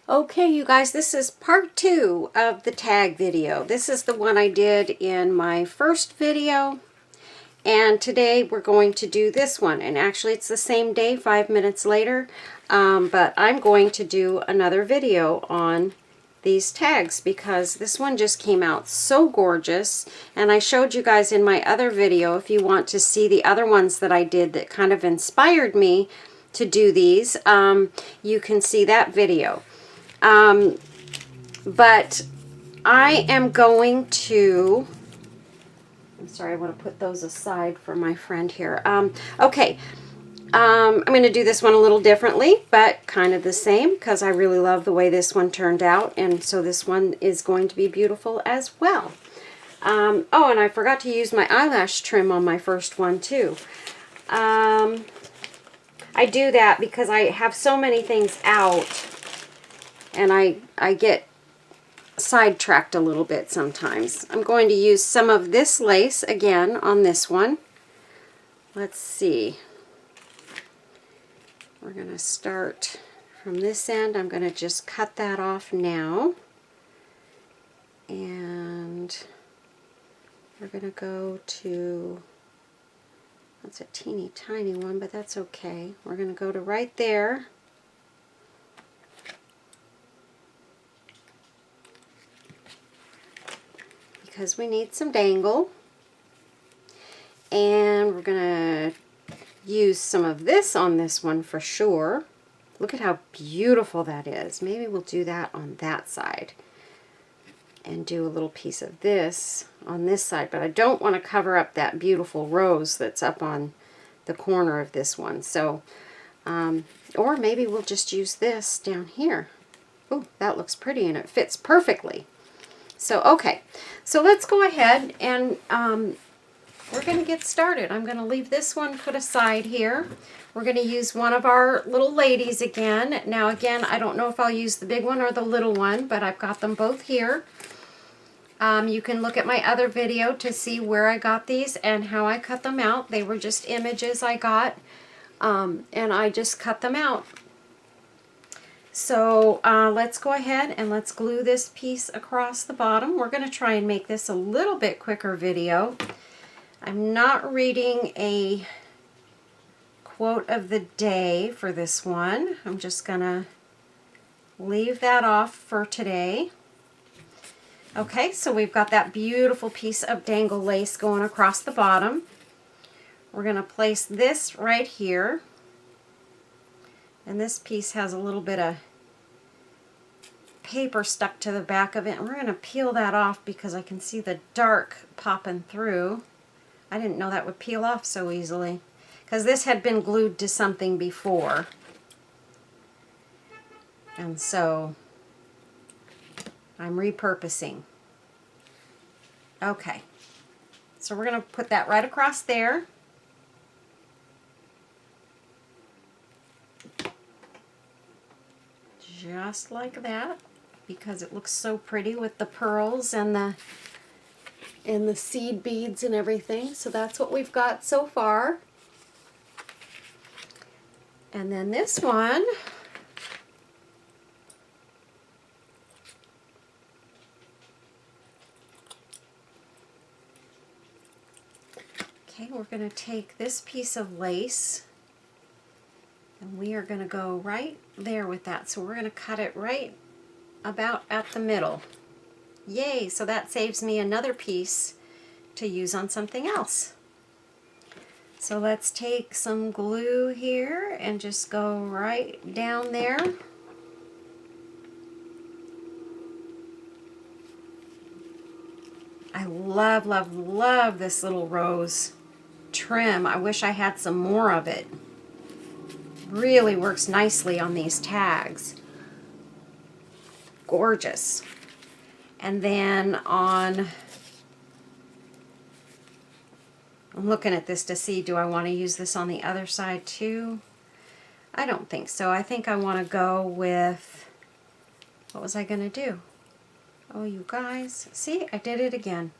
Okay, you guys, this is part 2 of the tag video. This is the one I did in my first video, and today we're going to do this one. And actually it's the same day, 5 minutes later, but I'm going to do another video on these tags because this one just came out so gorgeous. And I showed you guys in my other video, if you want to see the other ones that I did that kind of inspired me to do these, you can see that video. But I am going to, I'm sorry, I want to put those aside for my friend here. Okay, I'm going to do this one a little differently, but kind of the same because I really love the way this one turned out. And so this one is going to be beautiful as well. Oh, and I forgot to use my eyelash trim on my first one too. I do that because I have so many things out and I get sidetracked a little bit sometimes. I'm going to use some of this lace again on this one. Let's see. We're going to start from this end. I'm going to just cut that off now. And we're going to go to, that's a teeny tiny one, but that's okay. We're going to go to right there. Because we need some dangle. And we're going to use some of this on this one for sure. Look at how beautiful that is. Maybe we'll do that on that side. And do a little piece of this on this side. But I don't want to cover up that beautiful rose that's up on the corner of this one. So, or maybe we'll just use this down here. Oh, that looks pretty and it fits perfectly. So, okay, so let's go ahead and we're going to get started. I'm going to leave this one put aside here. We're going to use one of our little ladies again. Now, again, I don't know if I'll use the big one or the little one, but I've got them both here. You can look at my other video to see where I got these and how I cut them out. They were just images I got, and I just cut them out. So let's go ahead and let's glue this piece across the bottom. We're going to try and make this a little bit quicker video. I'm not reading a quote of the day for this one. I'm just going to leave that off for today. Okay, so we've got that beautiful piece of dangle lace going across the bottom. We're going to place this right here. And this piece has a little bit of paper stuck to the back of it. And we're going to peel that off because I can see the dark popping through. I didn't know that would peel off so easily because this had been glued to something before. And so I'm repurposing. Okay, so we're going to put that right across there. Just like that, because it looks so pretty with the pearls and the seed beads and everything. So that's what we've got so far. And then this one, okay, we're going to take this piece of lace and we are going to go right there with that. So we're going to cut it right about at the middle. Yay! So that saves me another piece to use on something else. So let's take some glue here and just go right down there. I love, love, love this little rose trim. I wish I had some more of it. Really works nicely on these tags. Gorgeous. And then on, I'm looking at this to see, do I want to use this on the other side too? I don't think so. I think I want to go with, what was I going to do? Oh, you guys, see, I did it again.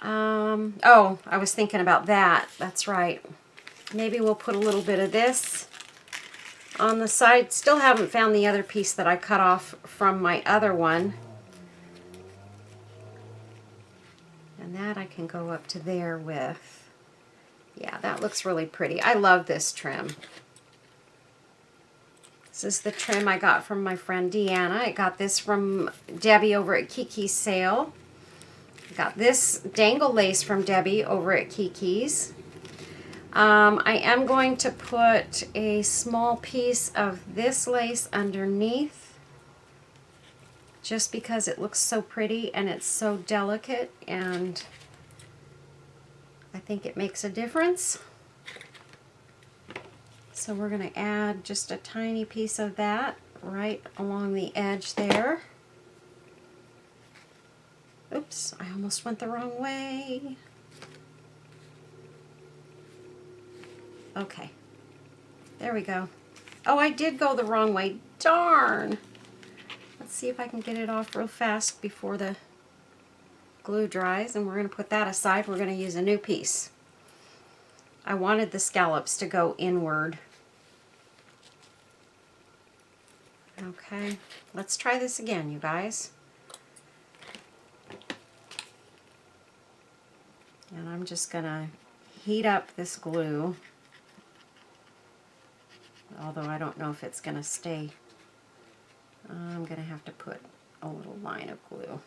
Oh, I was thinking about that. That's right. Maybe we'll put a little bit of this on the side. Still haven't found the other piece that I cut off from my other one. And that I can go up to there with. Yeah, that looks really pretty. I love this trim. This is the trim I got from my friend Deanna. I got this from Debbie over at Kiki's sale. I got this dangle lace from Debbie over at Kiki's. I am going to put a small piece of this lace underneath just because it looks so pretty and it's so delicate, and I think it makes a difference. So we're going to add just a tiny piece of that right along the edge there. Oops, I almost went the wrong way. Okay, there we go. Oh, I did go the wrong way. Darn! Let's see if I can get it off real fast before the glue dries, and we're going to put that aside. We're going to use a new piece. I wanted the scallops to go inward. Okay, let's try this again, you guys. And I'm just going to heat up this glue. Although I don't know if it's going to stay. I'm going to have to put a little line of glue.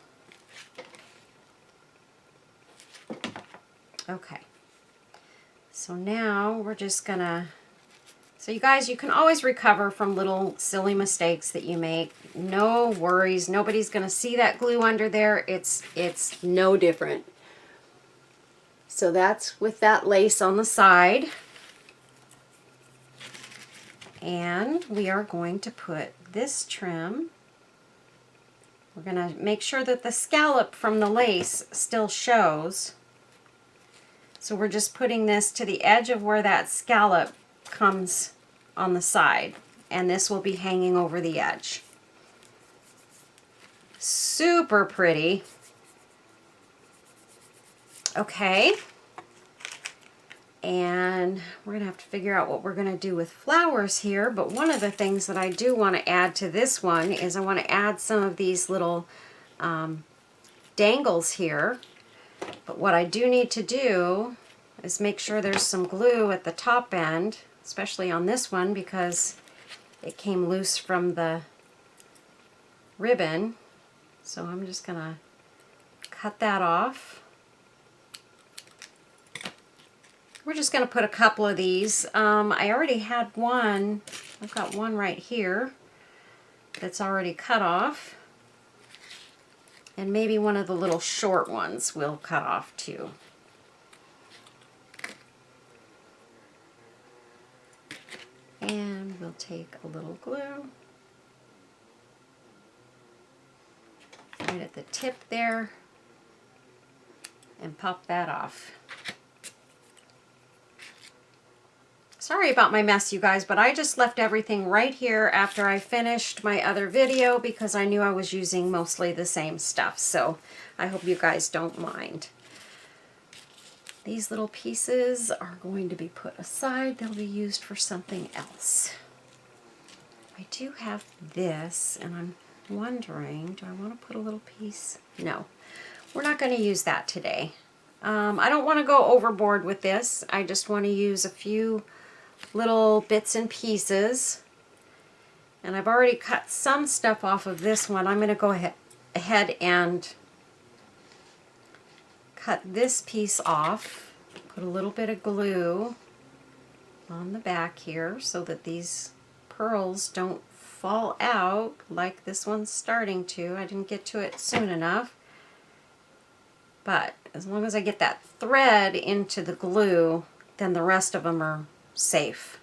Okay. So now we're just going to... So you guys, you can always recover from little silly mistakes that you make. No worries. Nobody's going to see that glue under there. It's no different. So that's with that lace on the side. And we are going to put this trim. We're going to make sure that the scallop from the lace still shows. So we're just putting this to the edge of where that scallop comes on the side. And this will be hanging over the edge. Super pretty. Okay. And we're going to have to figure out what we're going to do with flowers here. But one of the things that I do want to add to this one is I want to add some of these little dangles here. But what I do need to do is make sure there's some glue at the top end, especially on this one because it came loose from the ribbon. So I'm just going to cut that off. We're just going to put a couple of these. I already had one. I've got one right here that's already cut off. And maybe one of the little short ones we'll cut off too. And we'll take a little glue right at the tip there and pop that off. Sorry about my mess, you guys, but I just left everything right here after I finished my other video because I knew I was using mostly the same stuff. So I hope you guys don't mind. These little pieces are going to be put aside. They'll be used for something else. I do have this, and I'm wondering, do I want to put a little piece? No, we're not going to use that today. I don't want to go overboard with this. I just want to use a few little bits and pieces, and I've already cut some stuff off of this one. I'm going to go ahead and cut this piece off, put a little bit of glue on the back here so that these pearls don't fall out like this one's starting to. I didn't get to it soon enough, but as long as I get that thread into the glue, then the rest of them are safe.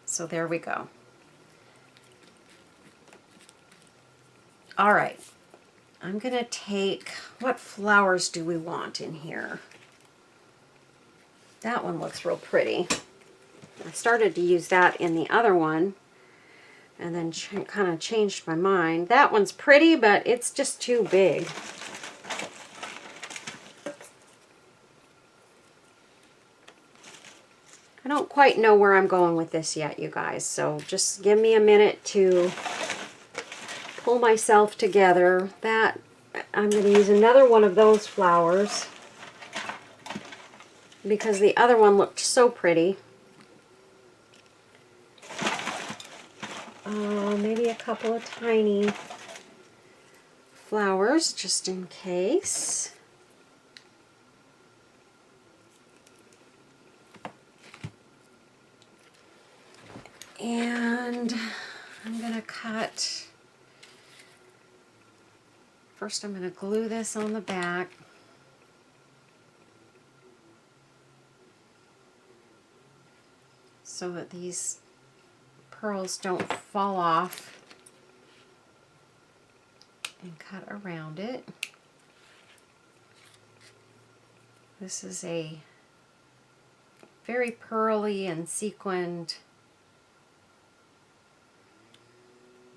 So there we go. All right, I'm gonna take, what flowers do we want in here? That one looks real pretty. I started to use that in the other one and then kind of changed my mind. That one's pretty, but it's just too big. I don't quite know where I'm going with this yet, you guys, so just give me a minute to pull myself together. That I'm going to use another one of those flowers because the other one looked so pretty. Maybe a couple of tiny flowers just in case. And I'm going to cut, first I'm going to glue this on the back. So that these pearls don't fall off, and cut around it. This is a very pearly and sequined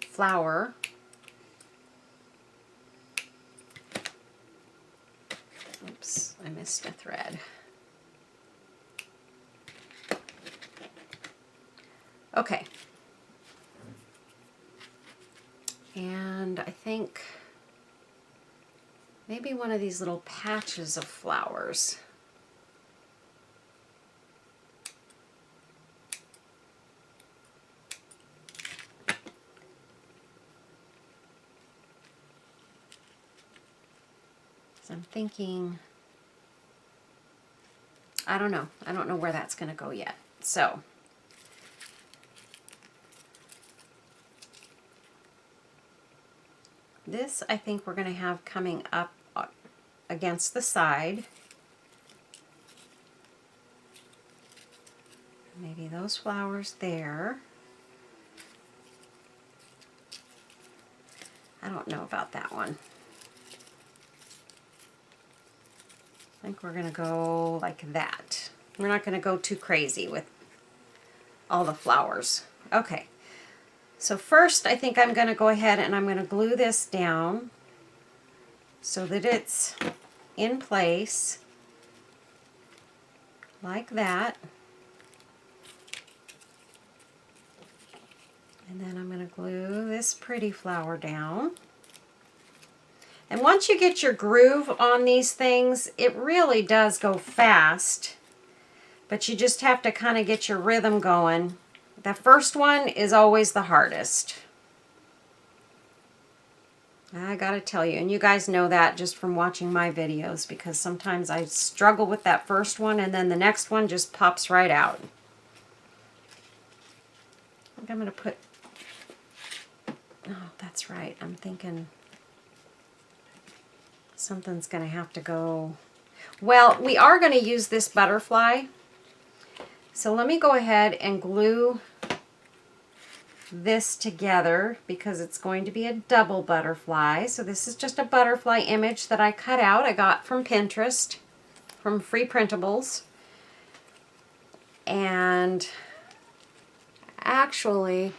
flower. Oops, I missed a thread. Okay. And I think maybe one of these little patches of flowers. So I'm thinking, I don't know. I don't know where that's going to go yet. So this I think we're going to have coming up against the side. Maybe those flowers there. I don't know about that one. I think we're going to go like that. We're not going to go too crazy with all the flowers. Okay. So first I think I'm going to go ahead and I'm going to glue this down so that it's in place like that. And then I'm going to glue this pretty flower down. And once you get your groove on these things, it really does go fast. But you just have to kind of get your rhythm going. The first one is always the hardest. I gotta tell you, and you guys know that just from watching my videos, because sometimes I struggle with that first one and then the next one just pops right out. I think I'm gonna put, oh, that's right, I'm thinking something's gonna have to go. Well, we are gonna use this butterfly. So let me go ahead and glue this together because it's going to be a double butterfly. So this is just a butterfly image that I cut out. I got from Pinterest, from Free Printables. And actually,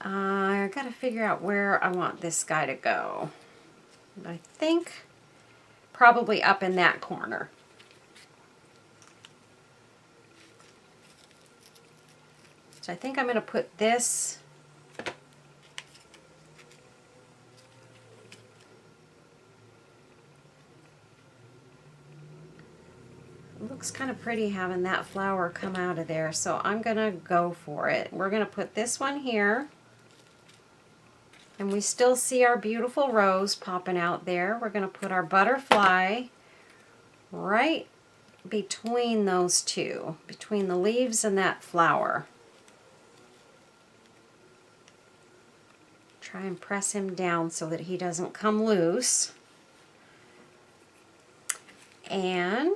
I gotta figure out where I want this guy to go. I think probably up in that corner. So I think I'm going to put this it looks kind of pretty having that flower come out of there, so I'm going to go for it. We're going to put this one here, and we still see our beautiful rose popping out there. We're going to put our butterfly right between those two, between the leaves and that flower. Try and press him down so that he doesn't come loose. And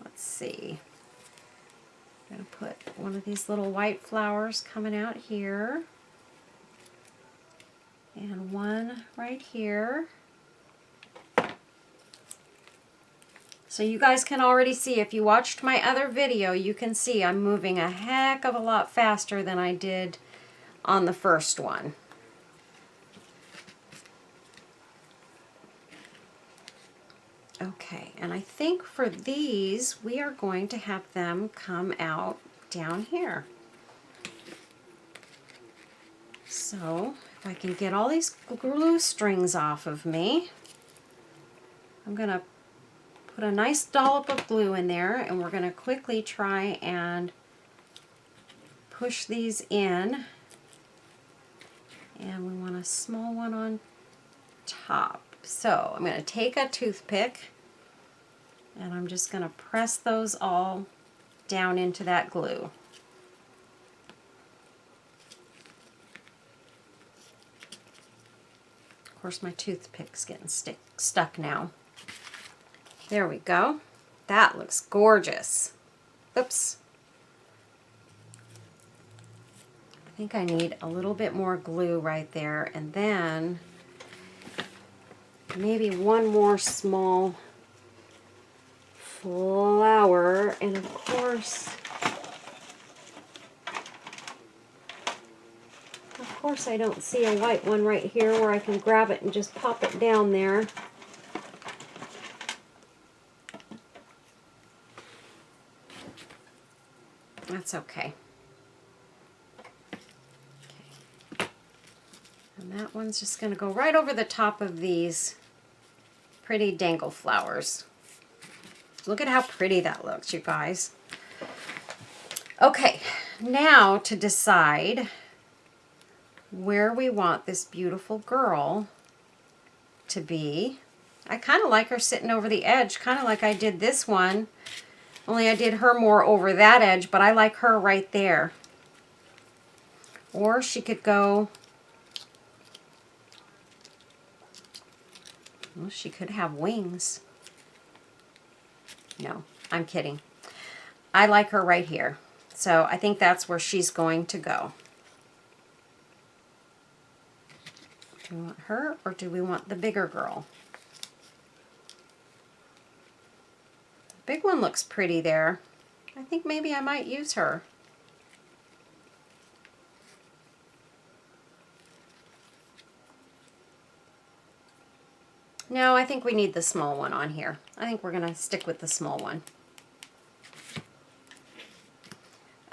let's see. I'm going to put one of these little white flowers coming out here. And one right here. So you guys can already see, if you watched my other video, you can see I'm moving a heck of a lot faster than I did on the first one. Okay, and I think for these, we are going to have them come out down here. So, if I can get all these glue strings off of me, I'm going to put a nice dollop of glue in there, and we're going to quickly try and push these in. And we want a small one on top. So I'm going to take a toothpick and I'm just going to press those all down into that glue. Of course, my toothpick's getting stuck now. There we go. That looks gorgeous. Oops. I think I need a little bit more glue right there, and then maybe one more small flower, and of course I don't see a white one right here where I can grab it and just pop it down there. That's okay. And that one's just going to go right over the top of these pretty dangle flowers. Look at how pretty that looks, you guys. Okay, now to decide where we want this beautiful girl to be. I kind of like her sitting over the edge, kind of like I did this one, only I did her more over that edge, but I like her right there. Or she could go, well, she could have wings. No, I'm kidding. I like her right here. So I think that's where she's going to go. Do we want her or do we want the bigger girl? The big one looks pretty there. I think maybe I might use her. No, I think we need the small one on here. I think we're going to stick with the small one.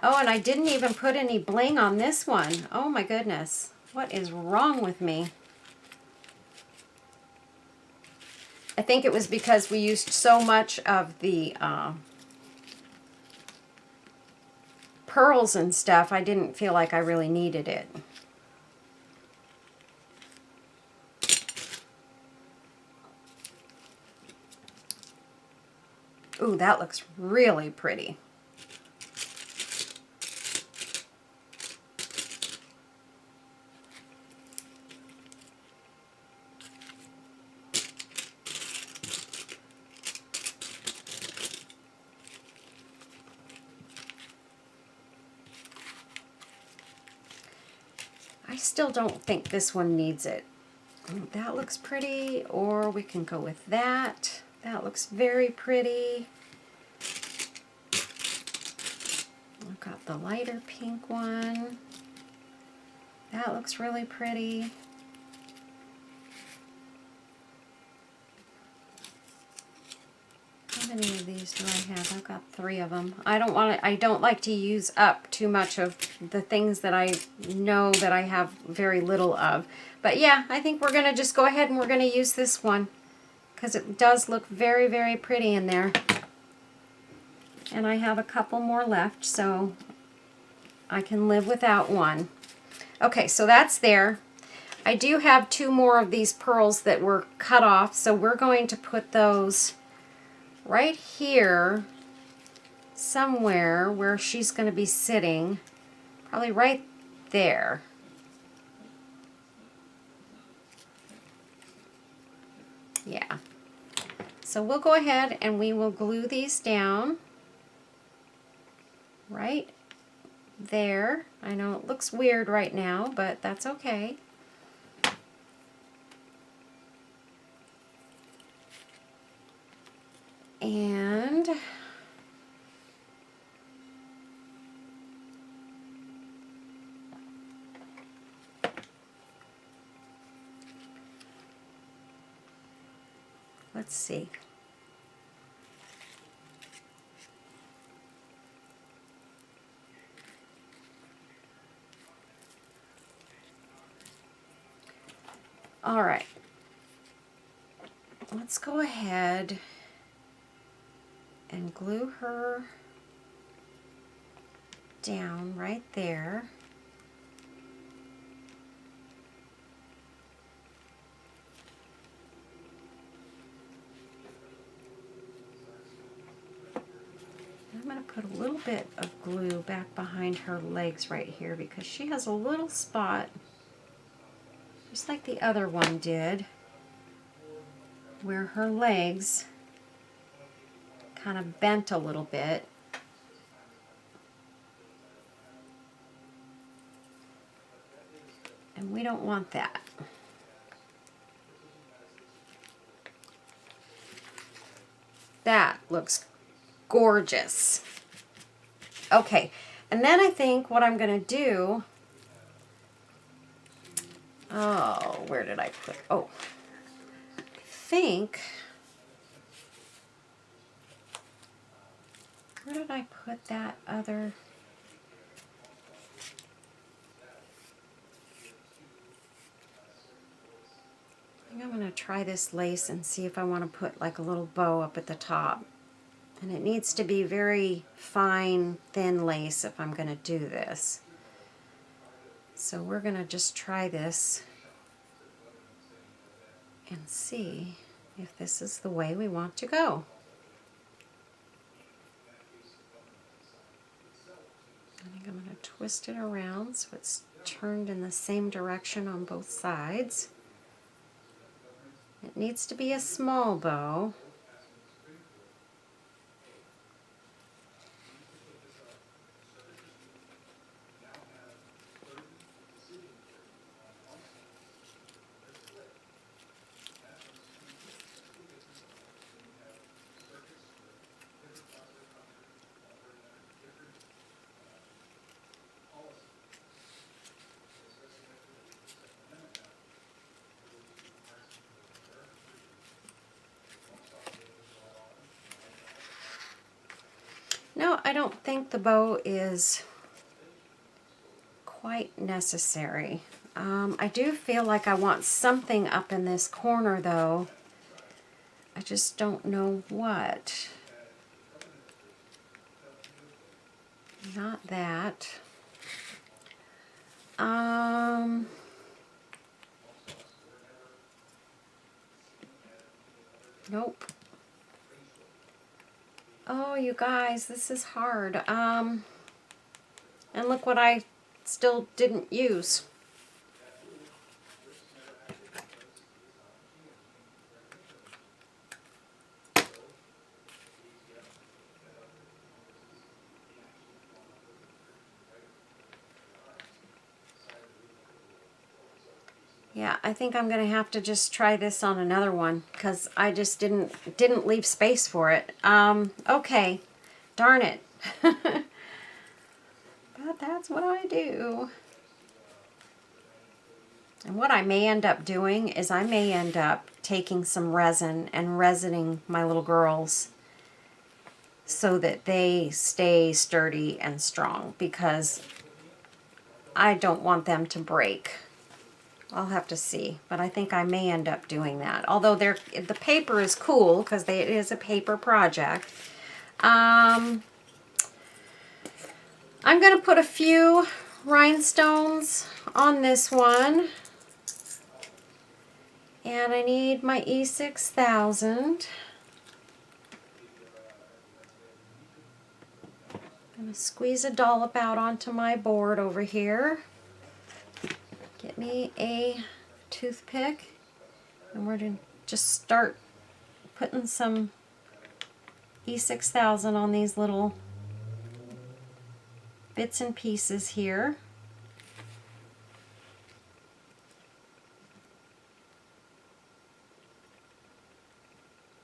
Oh, and I didn't even put any bling on this one. Oh my goodness. What is wrong with me? I think it was because we used so much of the pearls and stuff, I didn't feel like I really needed it. Ooh, that looks really pretty. I still don't think this one needs it. That looks pretty, or we can go with that. That looks very pretty. I've got the lighter pink one. That looks really pretty. How many of these do I have? I've got 3 of them. I don't like to use up too much of the things that I know that I have very little of. But yeah, I think we're going to just go ahead and we're going to use this one because it does look very, very pretty in there. And I have a couple more left, so I can live without one. Okay, so that's there. I do have 2 more of these pearls that were cut off, so we're going to put those right here somewhere where she's going to be sitting, probably right there. Yeah. So we'll go ahead and we will glue these down right there. I know it looks weird right now, but that's okay. And let's see. All right. Let's go ahead and glue her down right there. I'm going to put a little bit of glue back behind her legs right here because she has a little spot, just like the other one did, where her legs kind of bent a little bit. And we don't want that. That looks gorgeous. Okay, and then I think what I'm going to do, oh, where did I put, oh, I think, where did I put that other, I think I'm going to try this lace and see if I want to put like a little bow up at the top. And it needs to be very fine, thin lace if I'm going to do this. So we're going to just try this and see if this is the way we want to go. I think I'm going to twist it around so it's turned in the same direction on both sides. It needs to be a small bow. No, I don't think the bow is quite necessary. I do feel like I want something up in this corner though. I just don't know what. Not that. Nope. Oh, you guys, this is hard. And look what I still didn't use. Yeah, I think I'm going to have to just try this on another one because I just didn't leave space for it. Okay, darn it. But that's what I do. And what I may end up doing is I may end up taking some resin and resining my little girls so that they stay sturdy and strong because I don't want them to break. I'll have to see, but I think I may end up doing that. Although the paper is cool because it is a paper project. I'm going to put a few rhinestones on this one. And I need my E6000. I'm going to squeeze a dollop out onto my board over here. Get me a toothpick, and we're going to just start putting some E6000 on these little bits and pieces here.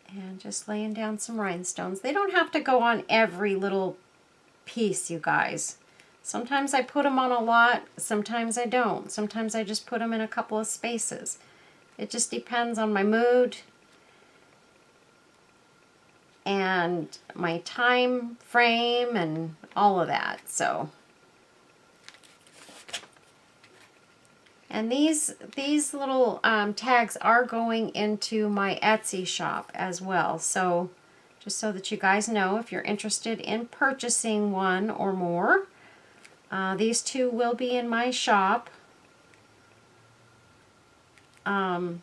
And just laying down some rhinestones. They don't have to go on every little piece, you guys. Sometimes I put them on a lot, sometimes I don't. Sometimes I just put them in a couple of spaces. It just depends on my mood and my time frame and all of that. So, And these little tags are going into my Etsy shop as well. So just so that you guys know, if you're interested in purchasing one or more, these two will be in my shop. So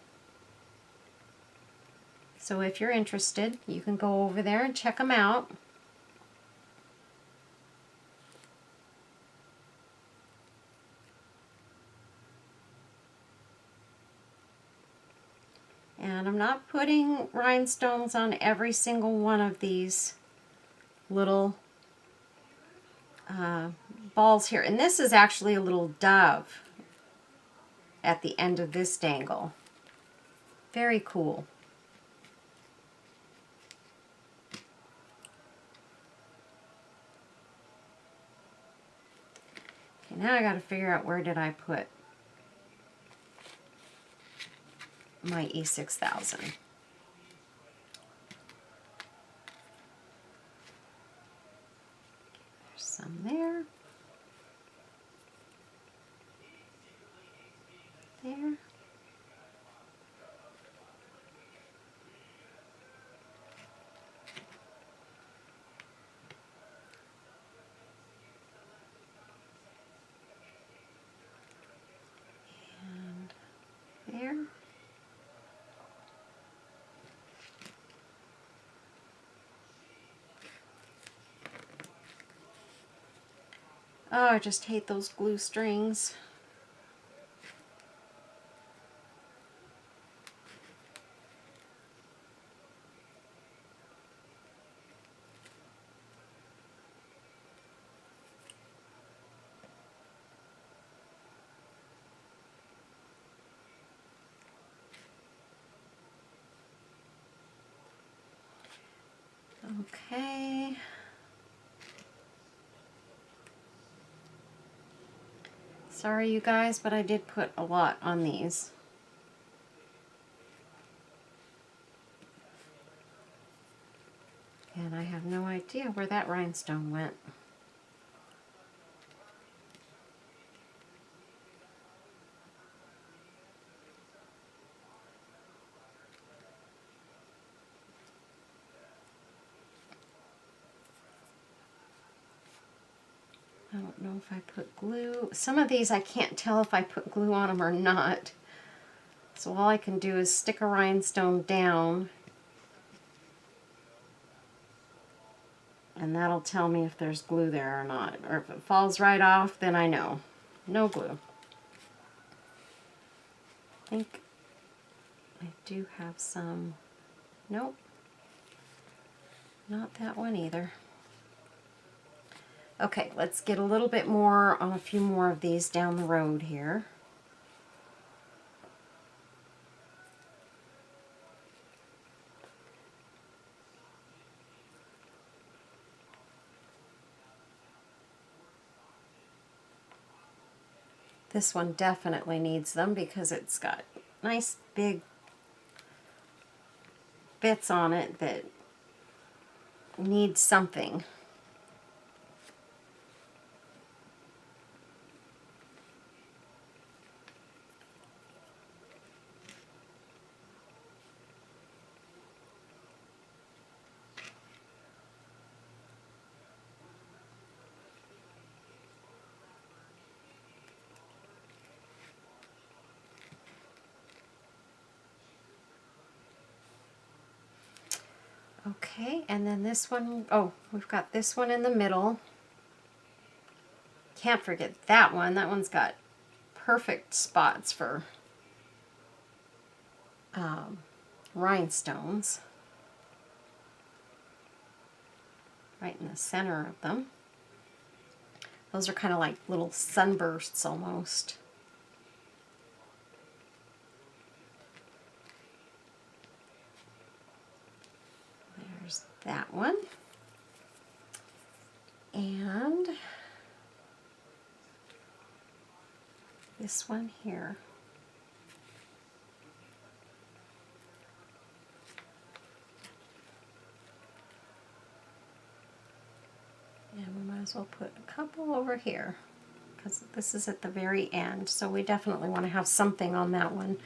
if you're interested, you can go over there and check them out. And I'm not putting rhinestones on every single one of these little balls here. And this is actually a little dove at the end of this dangle. Very cool. Okay, now I got to figure out where did I put my E6000. There's some there. There. And there. Oh, I just hate those glue strings. Okay. Sorry you guys, but I did put a lot on these. And I have no idea where that rhinestone went. I don't know if I put glue. Some of these I can't tell if I put glue on them or not. So all I can do is stick a rhinestone down, and that'll tell me if there's glue there or not. Or if it falls right off, then I know. No glue. I think I do have some. Nope. Not that one either. Okay, let's get a little bit more on a few more of these down the road here. This one definitely needs them because it's got nice big bits on it that need something. Okay, and then this one, oh, we've got this one in the middle. Can't forget that one. That one's got perfect spots for rhinestones. Right in the center of them. Those are kind of like little sunbursts almost. There's that one. And this one here. And we might as well put a couple over here. because this is at the very end, so we definitely want to have something on that one.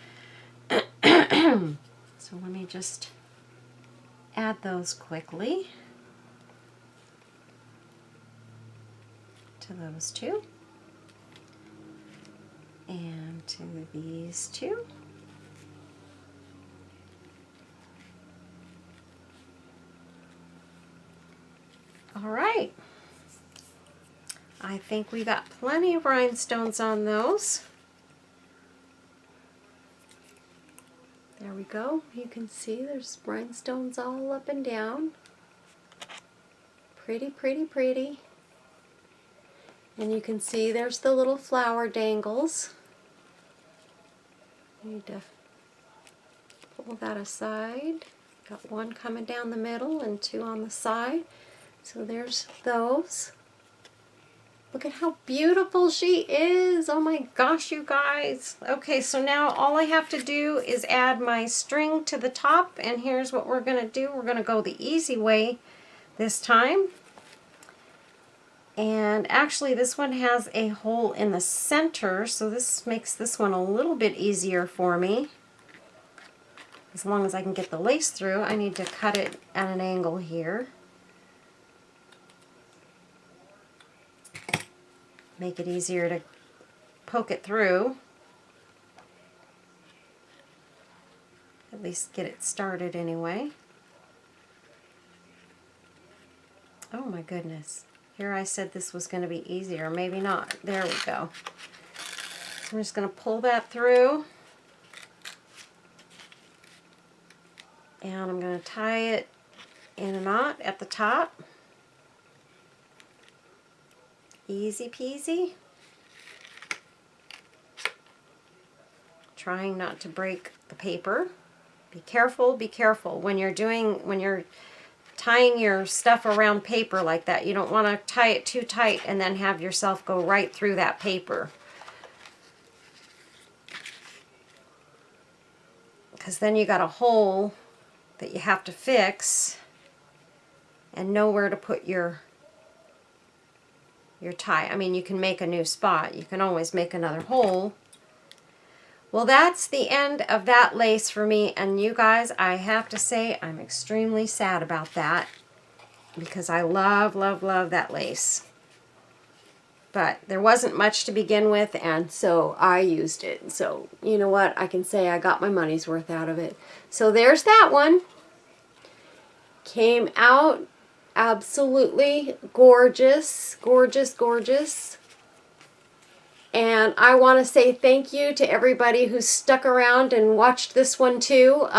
So let me just add those quickly to those two and to these two. All right. I think we got plenty of rhinestones on those. There we go. You can see there's rhinestones all up and down. Pretty, pretty, pretty. And you can see there's the little flower dangles. Need to pull that aside. Got one coming down the middle and two on the side. So there's those. Look at how beautiful she is. Oh my gosh, you guys. Okay, so now all I have to do is add my string to the top, and here's what we're going to do. We're going to go the easy way this time. And actually this one has a hole in the center, so this makes this one a little bit easier for me. As long as I can get the lace through, I need to cut it at an angle here. Make it easier to poke it through. At least get it started anyway. Oh my goodness. Here I said this was going to be easier. Maybe not. There we go. So I'm just going to pull that through. And I'm going to tie it in a knot at the top. Easy peasy. Trying not to break the paper. Be careful, be careful. When you're tying your stuff around paper like that, you don't want to tie it too tight and then have yourself go right through that paper. Because then you got a hole that you have to fix and nowhere to put your tie. I mean, you can make a new spot. You can always make another hole. Well, that's the end of that lace for me. And you guys, I have to say, I'm extremely sad about that because I love, love, love that lace. But there wasn't much to begin with, and so I used it. So, you know what? I can say I got my money's worth out of it. So there's that one. Came out absolutely gorgeous, gorgeous, gorgeous. And I want to say thank you to everybody who stuck around and watched this one too.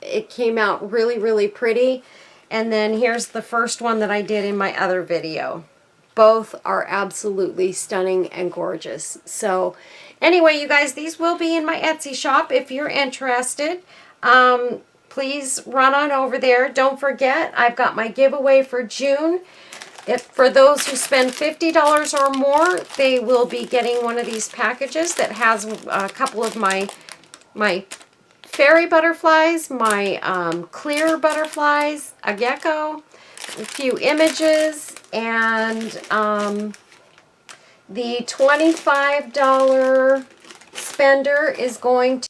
It came out really, really pretty. And then here's the first one that I did in my other video. Both are absolutely stunning and gorgeous. So anyway, you guys, these will be in my Etsy shop if you're interested. Please run on over there. Don't forget, I've got my giveaway for June. For those who spend $50 or more, they will be getting one of these packages that has a couple of my fairy butterflies, my clear butterflies, a gecko, a few images, and the $25 spender is going